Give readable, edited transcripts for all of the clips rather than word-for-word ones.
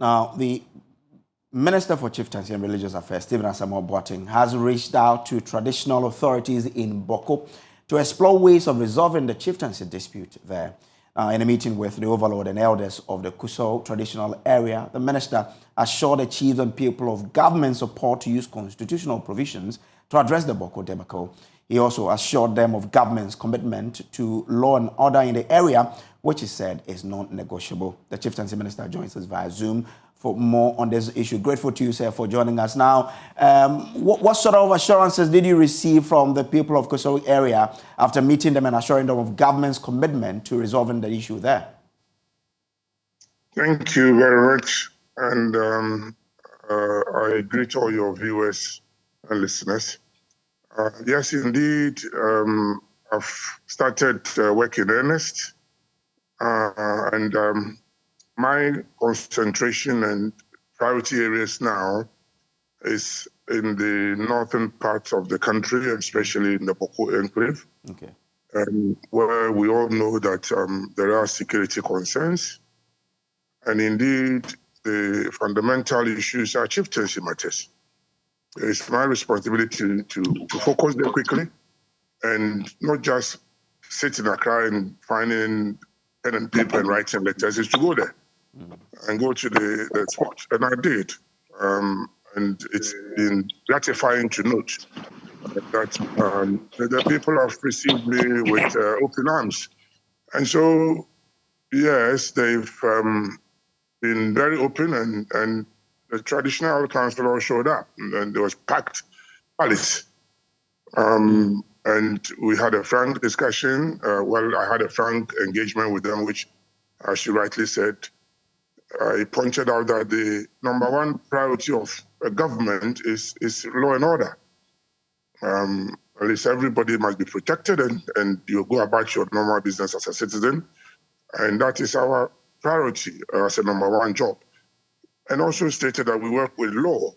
Now, the Minister for Chieftaincy and Religious Affairs, Stephen Asamoah Boateng, has reached out to traditional authorities in Bawku to explore ways of resolving the chieftaincy dispute there. In a meeting with the Overlord and elders of the Kusauk traditional area, the minister assured the chiefs and people of government support to use constitutional provisions to address the Bawku debacle. He also assured them of government's commitment to law and order in the area, which he said is non-negotiable. The Chieftaincy Minister joins us via Zoom for more on this issue. Grateful to you, sir, for joining us now. What sort of assurances did you receive from the people of Kusauk area after meeting them and assuring them of government's commitment to resolving the issue there? Thank you very much. And I greet all your viewers and listeners. Yes, indeed, I've started work in earnest. My concentration and priority areas now is in the northern parts of the country, especially in the Bawku enclave, where we all know that there are security concerns. And indeed, the fundamental issues are chieftaincy matters. It's my responsibility to focus there quickly and not just sit in Accra and finding pen and paper and writing letters, is to go there and go to the spot. And I did. And it's been gratifying to note that the people have received me with open arms. And so, yes, they've been very open, and the traditional councillor showed up, and there was packed palace. And we had a frank discussion. I had a frank engagement with them, which, as she rightly said, I pointed out that the number one priority of a government is law and order. At least everybody must be protected, and you go about your normal business as a citizen. And that is our priority as a number one job. And also stated that we work with law.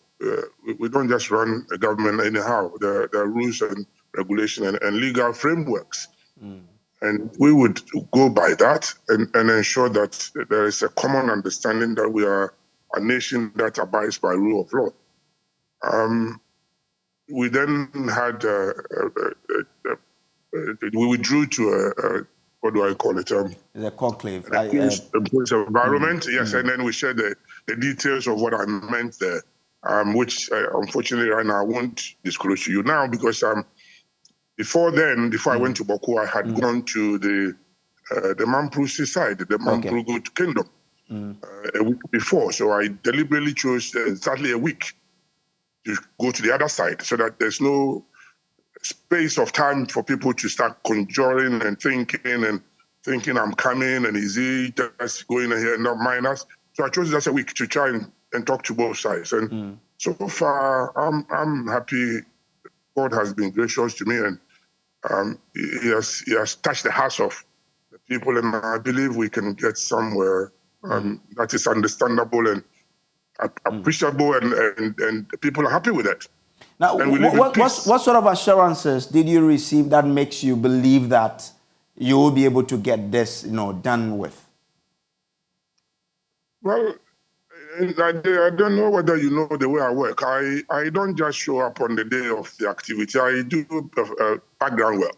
We don't just run a government anyhow. There are rules and regulation and legal frameworks. And we would go by that and ensure that there is a common understanding that we are a nation that abides by rule of law. We then had, we withdrew to what do I call it? The conclave. Environment, yes, and then we shared the details of what I meant there, which unfortunately right now I won't disclose to you now because before I went to Bawku, I had gone to the Mamprusi side, the Mamprugu Kingdom, a week before. So I deliberately chose exactly a week to go to the other side so that there's no space of time for people to start conjuring and thinking I'm coming and is he just going here and not mind us. So I chose just a week to try and talk to both sides. And so far, I'm happy. God has been gracious to me, and he has touched the hearts of the people, and I believe we can get somewhere that is understandable and appreciable, and people are happy with it. Now, what sort of assurances did you receive that makes you believe that you will be able to get this, done with? Well, I don't know whether you know the way I work. I don't just show up on the day of the activity. I do background work.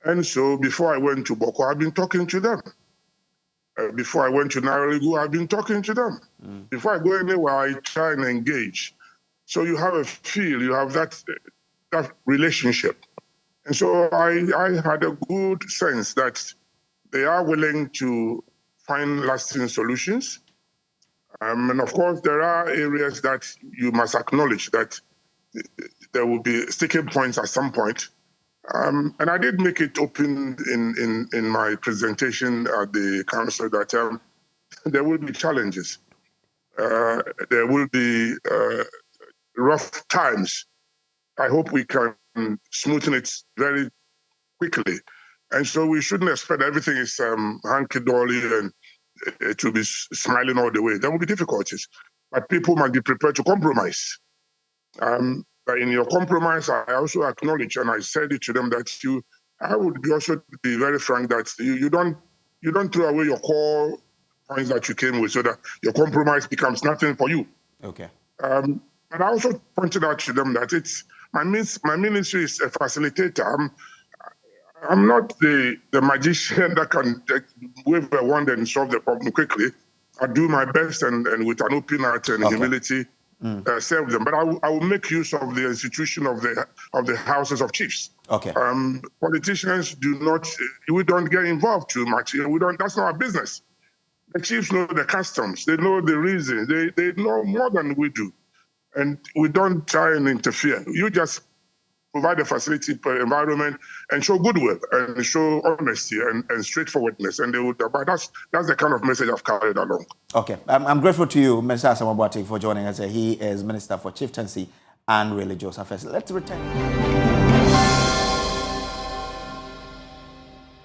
And so before I went to Bawku, I've been talking to them. Before I went to Naroligu, I've been talking to them. Before I go anywhere, I try and engage. So you have a feel, you have that relationship. And so I had a good sense that they are willing to find lasting solutions. And of course, there are areas that you must acknowledge that there will be sticking points at some point. And I did make it open in my presentation at the council that there will be challenges. There will be rough times. I hope we can smoothen it very quickly. And so we shouldn't expect everything is hunky-dory and it will be smiling all the way. There will be difficulties, but people must be prepared to compromise. But in your compromise, I also acknowledge, and I said it to them, that I would also be very frank that you don't throw away your core points that you came with so that your compromise becomes nothing for you. Okay. And I also pointed out to them that my ministry is a facilitator. I'm not the magician that can wave a wand and solve the problem quickly. I do my best and with an open heart and humility serve them. But I will make use of the institution of the houses of chiefs. Okay. Politicians we don't get involved too much. That's not our business. The chiefs know the customs. They know the reasons. They know more than we do. And we don't try and interfere. You just provide a facility environment and show goodwill and show honesty and straightforwardness. And they would, but that's the kind of message I've carried along. Okay. I'm grateful to you, Mr. Asamoah Boateng, for joining us. He is Minister for Chieftaincy and Religious Affairs. Let's return.